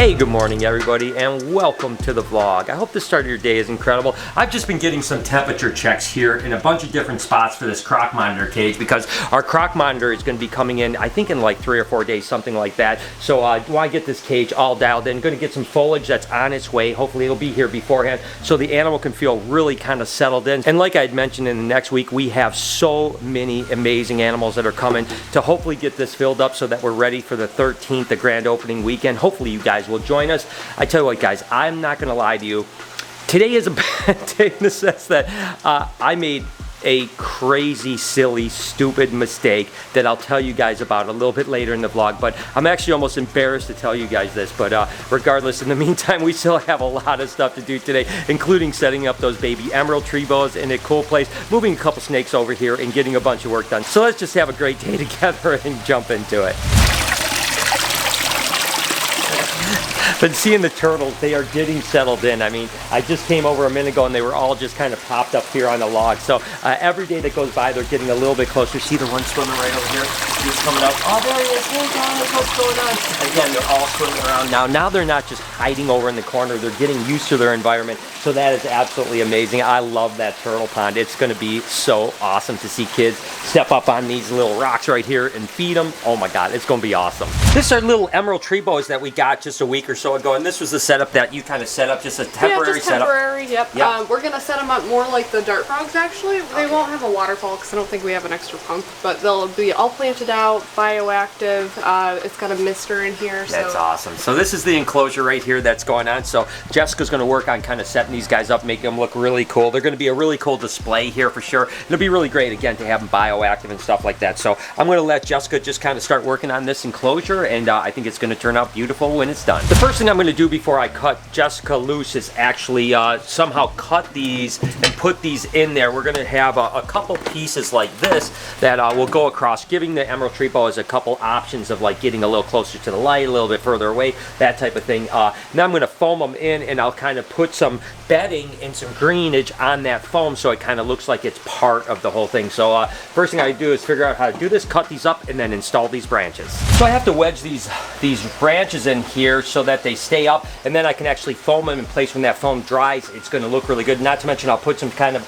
Hey, good morning everybody, and welcome to the vlog. I hope the start of your day is incredible. I've just been getting some temperature checks here in a bunch of different spots for this croc monitor cage because our croc monitor is going to be coming in, I think in like 3 or 4 days, something like that. So I want to get this cage all dialed in. Going to get some foliage that's on its way. Hopefully it'll be here beforehand so the animal can feel really kind of settled in. And like I had mentioned, in the next week we have so many amazing animals that are coming to hopefully get this filled up so that we're ready for the 13th, the grand opening weekend. Hopefully you guys will join us. I tell you what, guys, I'm not gonna lie to you. Today is a bad day in the sense that I made a crazy, silly, stupid mistake that I'll tell you guys about a little bit later in the vlog, but I'm actually almost embarrassed to tell you guys this, but regardless, in the meantime, we still have a lot of stuff to do today, including setting up those baby emerald tree boas in a cool place, moving a couple snakes over here, and getting a bunch of work done. So let's just have a great day together and jump into it. But seeing the turtles, they are getting settled in. I mean, I just came over a minute ago and they were all just kind of popped up here on the log. So every day that goes by, they're getting a little bit closer. See the one swimming right over here? He's coming up. Oh, there he is. Hey, guys, what's going on? Again, they're all swimming around now. Now they're not just hiding over in the corner. They're getting used to their environment. So that is absolutely amazing. I love that turtle pond. It's going to be so awesome to see kids step up on these little rocks right here and feed them. Oh my God, it's going to be awesome. This is our little emerald tree boas that we got just a week or so ago, and this was the setup that you kind of set up, just a temporary setup. Yep. We're going to set them up more like the dart frogs, actually. They won't have a waterfall because I don't think we have an extra pump, but they'll be all planted out, bioactive. It's got a mister in here. That's awesome. So this is the enclosure right here that's going on. So Jessica's going to work on kind of setting these guys up, making them look really cool. They're going to be a really cool display here for sure. It'll be really great, again, to have them bioactive and stuff like that. So I'm going to let Jessica just kind of start working on this enclosure, and I think it's going to turn out beautiful when it's done. The first thing I'm going to do before I cut Jessica loose is actually somehow cut these and put these in there. We're going to have a couple pieces like this that will go across, giving the emerald tree boas a couple options of like getting a little closer to the light, a little bit further away, that type of thing. Now I'm going to foam them in, and I'll kind of put some bedding and some greenage on that foam so it kind of looks like it's part of the whole thing. So first thing I do is figure out how to do this, cut these up, and then install these branches. So I have to wedge these branches in here so that they stay up, and then I can actually foam them in place. When that foam dries, it's going to look really good. Not to mention I'll put some kind of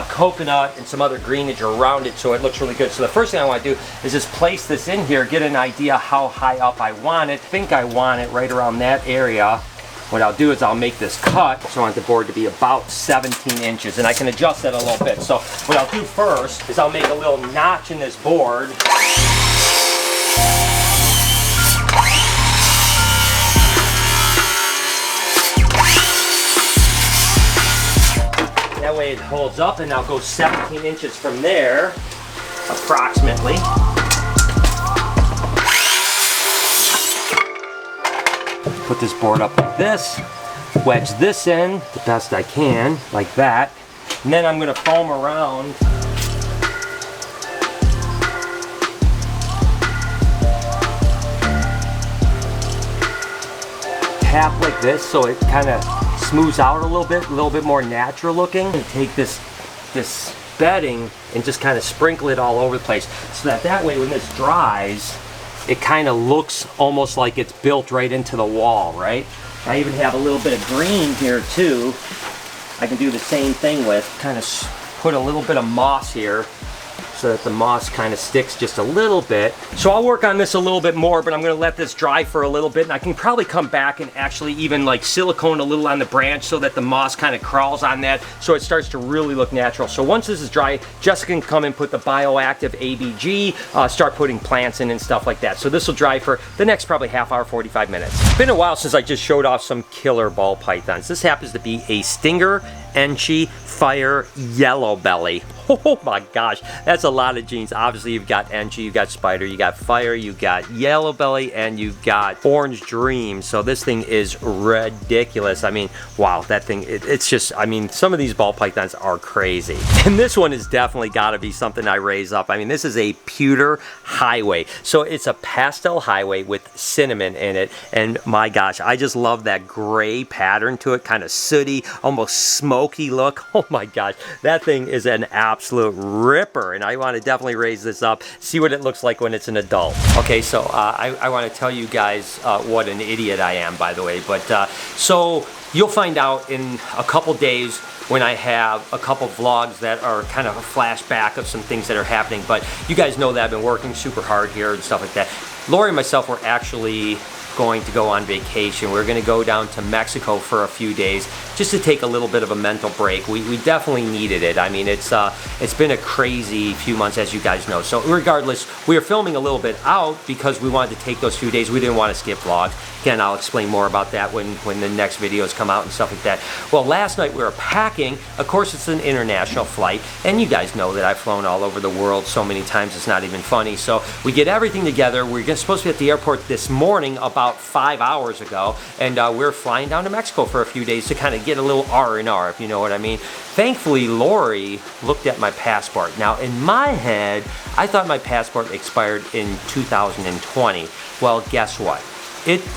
coconut and some other greenage around it so it looks really good. So the first thing I want to do is just place this in here, get an idea how high up I want it. I think I want it right around that area. What I'll do is I'll make this cut, so I want the board to be about 17 inches, and I can adjust that a little bit. So what I'll do first is I'll make a little notch in this board. That way it holds up, and I'll go 17 inches from there, approximately. Put this board up like this, wedge this in the best I can, like that, and then I'm going to foam around. Tap like this so it kind of smooths out a little bit more natural looking. And take this bedding and just kind of sprinkle it all over the place so that way when this dries, it kind of looks almost like it's built right into the wall, right? I even have a little bit of green here too. I can do the same thing with, kind of put a little bit of moss here so that the moss kind of sticks just a little bit. So I'll work on this a little bit more, but I'm going to let this dry for a little bit, and I can probably come back and actually even like silicone a little on the branch so that the moss kind of crawls on that so it starts to really look natural. So once this is dry, Jessica can come and put the bioactive ABG, start putting plants in and stuff like that. So this will dry for the next probably half hour, 45 minutes. It's been a while since I just showed off some killer ball pythons. This happens to be a Stinger Enchi Fire Yellow Belly. Oh my gosh, that's a lot of genes. Obviously you've got Enchi, you've got Spider, you got Fire, you got Yellow Belly, and you've got Orange Dream. So this thing is ridiculous. I mean, wow, that thing, it's just, I mean, some of these ball pythons are crazy. And this one has definitely got to be something I raise up. I mean, this is a pewter highway. So it's a pastel highway with cinnamon in it. And my gosh, I just love that gray pattern to it, kind of sooty, almost smoky look. Oh my gosh, that thing is an absolute absolute ripper, and I want to definitely raise this up, see what it looks like when it's an adult. Okay, so I want to tell you guys what an idiot I am, by the way. But so you'll find out in a couple days when I have a couple vlogs that are kind of a flashback of some things that are happening. But you guys know that I've been working super hard here and stuff like that. Lori and myself were actually going to go on vacation. We're going to go down to Mexico for a few days just to take a little bit of a mental break. We definitely needed it. I mean, it's been a crazy few months, as you guys know. So regardless, we are filming a little bit out because we wanted to take those few days. We didn't want to skip vlogs. Again, I'll explain more about that when the next videos come out and stuff like that. Well, last night we were packing. Of course, it's an international flight, and you guys know that I've flown all over the world so many times it's not even funny. So we get everything together. We're supposed to be at the airport this morning about 5 hours ago, and we're flying down to Mexico for a few days to kind of get a little R&R, if you know what I mean. Thankfully, Lori looked at my passport. Now, in my head, I thought my passport expired in 2020. Well, guess what? It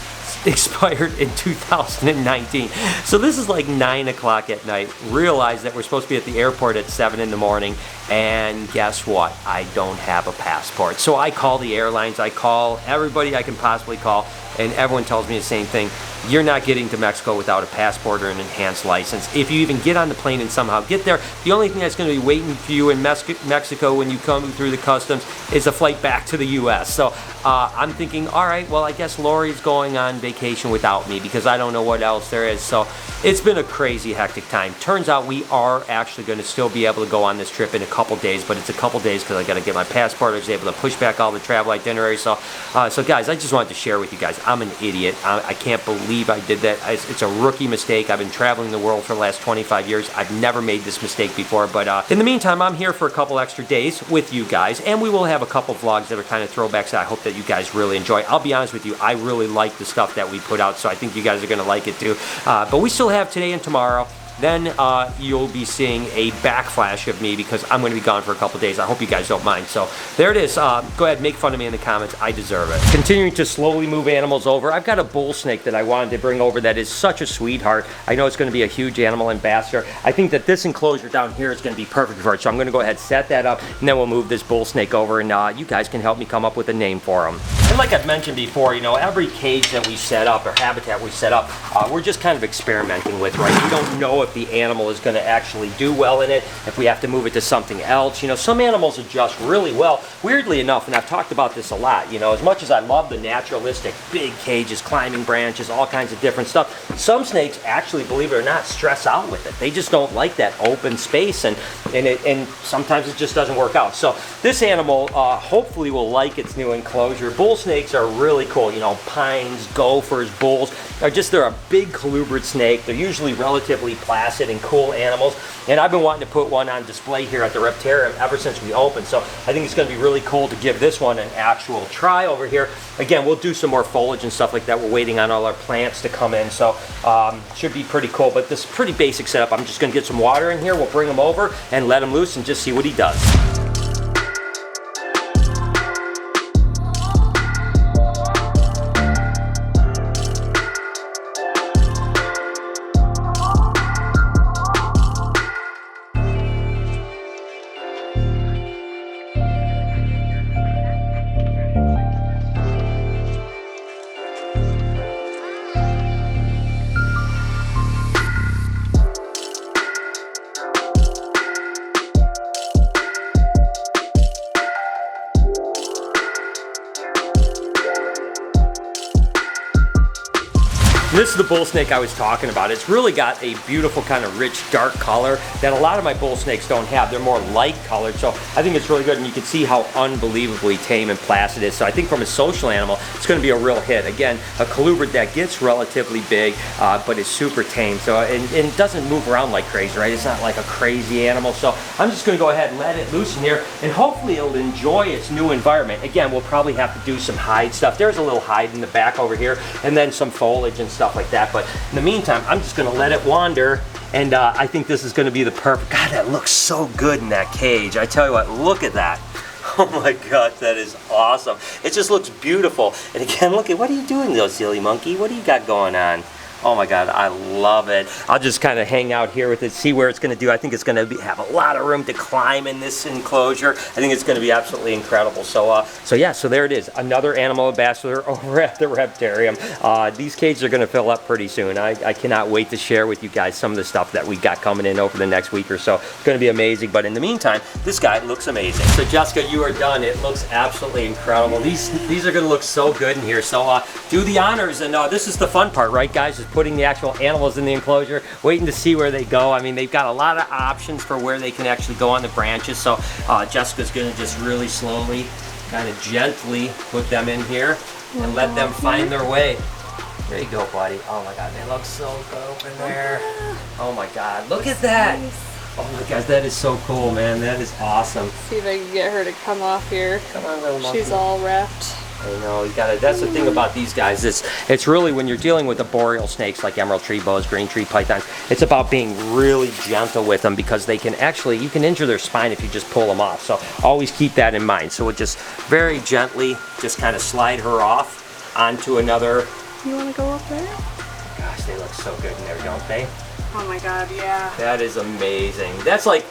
expired in 2019. So this is like 9 o'clock at night. Realize that we're supposed to be at the airport at 7 in the morning, and guess what? I don't have a passport. So I call the airlines, I call everybody I can possibly call, and everyone tells me the same thing. You're not getting to Mexico without a passport or an enhanced license. If you even get on the plane and somehow get there, the only thing that's going to be waiting for you in Mexico when you come through the customs is a flight back to the U.S. So I'm thinking, all right, well, I guess Lori's going on vacation without me because I don't know what else there is. So it's been a crazy, hectic time. Turns out we are actually going to still be able to go on this trip in a couple days, but it's a couple days because I got to get my passport. I was able to push back all the travel itineraries. So guys, I just wanted to share with you guys, I'm an idiot. I can't believe I did that. It's a rookie mistake. I've been traveling the world for the last 25 years. I've never made this mistake before, but in the meantime, I'm here for a couple extra days with you guys, and we will have a couple vlogs that are kind of throwbacks that I hope that you guys really enjoy. I'll be honest with you, I really like the stuff that we put out, so I think you guys are going to like it too. But we still have today and tomorrow. Then you'll be seeing a backflash of me because I'm going to be gone for a couple days. I hope you guys don't mind. So there it is. Go ahead, make fun of me in the comments. I deserve it. Continuing to slowly move animals over. I've got a bull snake that I wanted to bring over that is such a sweetheart. I know it's going to be a huge animal ambassador. I think that this enclosure down here is going to be perfect for it. So I'm going to go ahead and set that up, and then we'll move this bull snake over, and you guys can help me come up with a name for him. And like I've mentioned before, you know, every cage that we set up or habitat we set up, we're just kind of experimenting with, right? We don't know if the animal is going to actually do well in it, if we have to move it to something else. You know, some animals adjust really well. Weirdly enough, and I've talked about this a lot, you know, as much as I love the naturalistic big cages, climbing branches, all kinds of different stuff, some snakes actually, believe it or not, stress out with it. They just don't like that open space, and sometimes it just doesn't work out. So this animal hopefully will like its new enclosure. Bull snakes are really cool. You know, pines, gophers, bulls they're a big colubrid snake. They're usually relatively placid and cool animals, and I've been wanting to put one on display here at the Reptarium ever since we opened, so I think it's going to be really cool to give this one an actual try over here. Again, we'll do some more foliage and stuff like that. We're waiting on all our plants to come in, so should be pretty cool, but this is pretty basic setup. I'm just going to get some water in here. We'll bring him over and let him loose and just see what he does. This is the bull snake I was talking about. It's really got a beautiful kind of rich dark color that a lot of my bull snakes don't have. They're more light colored, so I think it's really good, and you can see how unbelievably tame and placid it is. So I think from a social animal, it's going to be a real hit. Again, a colubrid that gets relatively big, but is super tame. So and doesn't move around like crazy, right? It's not like a crazy animal. So I'm just going to go ahead and let it loose in here, and hopefully it'll enjoy its new environment. Again, we'll probably have to do some hide stuff. There's a little hide in the back over here, and then some foliage and stuff like that. But in the meantime, I'm just going to let it wander, and I think this is going to be the perfect. God, that looks so good in that cage. I tell you what, look at that. Oh my gosh, that is awesome. It just looks beautiful. And again, look at, what are you doing though, silly monkey? What do you got going on? Oh my God, I love it. I'll just kind of hang out here with it, see where it's going to do. I think it's going to have a lot of room to climb in this enclosure. I think it's going to be absolutely incredible. So yeah, so there it is. Another animal ambassador over at the Reptarium. These cages are going to fill up pretty soon. I cannot wait to share with you guys some of the stuff that we got coming in over the next week or so. It's going to be amazing. But in the meantime, this guy looks amazing. So Jessica, you are done. It looks absolutely incredible. These are going to look so good in here. So do the honors. And this is the fun part, right, guys? Is putting the actual animals in the enclosure, waiting to see where they go. I mean, they've got a lot of options for where they can actually go on the branches. So Jessica's going to just really slowly, kind of gently put them in here and let them find their way. There you go, buddy. Oh my God, they look so good over there. Oh my God, look at that. Oh my gosh, that is so cool, man. That is awesome. See if I can get her to come off here. Come on, little monkey. She's all wrapped. I know, you gotta, that's the thing about these guys. It's really, when you're dealing with the boreal snakes like emerald tree boas, green tree pythons, it's about being really gentle with them because they can actually, you can injure their spine if you just pull them off. So always keep that in mind. So we'll just very gently just kind of slide her off onto another. You wanna go up there? Gosh, they look so good in there, don't they? Oh my God, yeah. That is amazing. That's like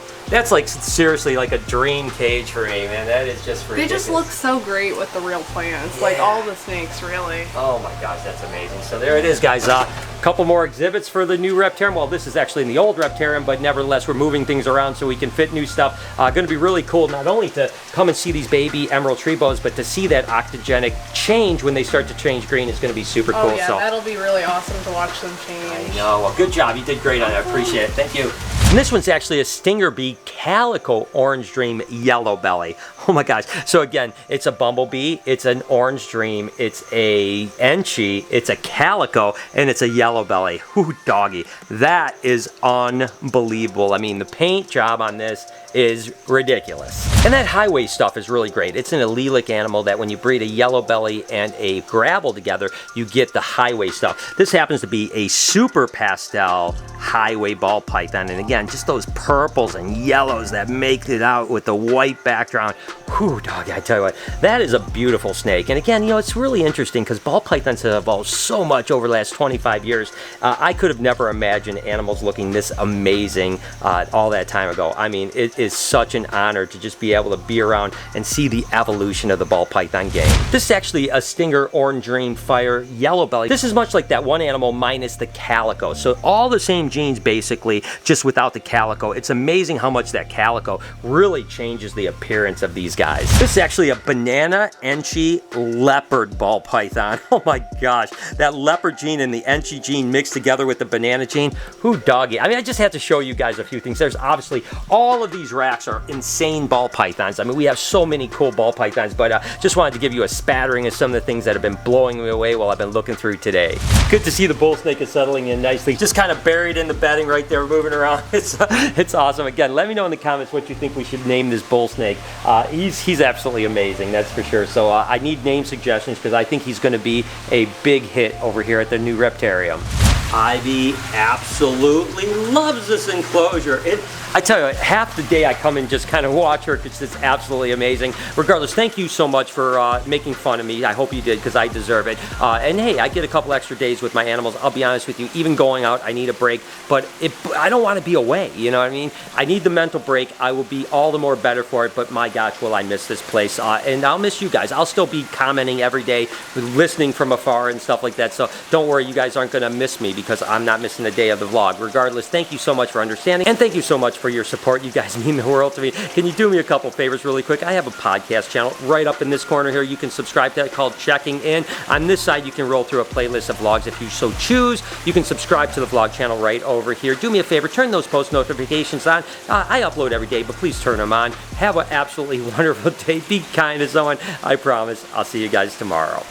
seriously like a dream cage for me, man. That is just ridiculous. They just look so great with the real plants, Yeah. like all the snakes, really. Oh my gosh, that's amazing. So there it is, guys. A couple more exhibits for the new Reptarium. Well, this is actually in the old Reptarium, but nevertheless, we're moving things around so we can fit new stuff. Going to be really cool, not only to come and see these baby emerald tree boas, but to see that octogenic change when they start to change green is going to be super cool. Oh yeah, that'll be really awesome to watch them change. I know. Well, good job. You did great on it. I appreciate it. Thank you. And this one's actually a Stinger Bee Calico Orange Dream Yellow Belly. Oh my gosh. So again, it's a bumblebee, it's an orange dream, it's a Enchi, it's a calico, and it's a yellow belly. Ooh, doggy. That is unbelievable. I mean, the paint job on this is ridiculous. And that highway stuff is really great. It's an allelic animal that when you breed a yellow belly and a gravel together, you get the highway stuff. This happens to be a super pastel highway ball python. And again, just those purples and yellows that make it out with the white background. Whew, dog, I tell you what, that is a beautiful snake. And again, you know, it's really interesting because ball pythons have evolved so much over the last 25 years. I could have never imagined animals looking this amazing all that time ago. I mean, it is such an honor to just be able to be around and see the evolution of the ball python game. This is actually a Stinger Orange Dream Fire Yellow Belly. This is much like that one animal minus the calico. So all the same genes basically, just without the calico. It's amazing how much that calico really changes the appearance of these guys. This is actually a banana Enchi leopard ball python. Oh my gosh, that leopard gene and the Enchi gene mixed together with the banana gene. Who doggy? I mean, I just have to show you guys a few things. There's obviously all of these racks are insane ball pythons. I mean, we have so many cool ball pythons, but just wanted to give you a spattering of some of the things that have been blowing me away while I've been looking through today. Good to see the bull snake is settling in nicely. Just kind of buried in the bedding right there, moving around. It's awesome. Again, let me know in the comments what you think we should name this bull snake. He's absolutely amazing, that's for sure. So I need name suggestions because I think he's going to be a big hit over here at the new Reptarium. Ivy absolutely loves this enclosure. I tell you, half the day I come and just kind of watch her because it's absolutely amazing. Regardless, thank you so much for making fun of me. I hope you did because I deserve it. And hey, I get a couple extra days with my animals. I'll be honest with you, even going out, I need a break. But I don't want to be away, you know what I mean? I need the mental break. I will be all the more better for it, but my gosh, will I miss this place. And I'll miss you guys. I'll still be commenting every day, listening from afar and stuff like that. So don't worry, you guys aren't going to miss me because I'm not missing a day of the vlog. Regardless, thank you so much for understanding, and thank you so much for your support. You guys mean the world to me. Can you do me a couple favors really quick? I have a podcast channel right up in this corner here. You can subscribe to that, called Checking In. On this side, you can roll through a playlist of vlogs if you so choose. You can subscribe to the vlog channel right over here. Do me a favor, turn those post notifications on. I upload every day, but please turn them on. Have an absolutely wonderful day. Be kind to someone. I promise. I'll see you guys tomorrow.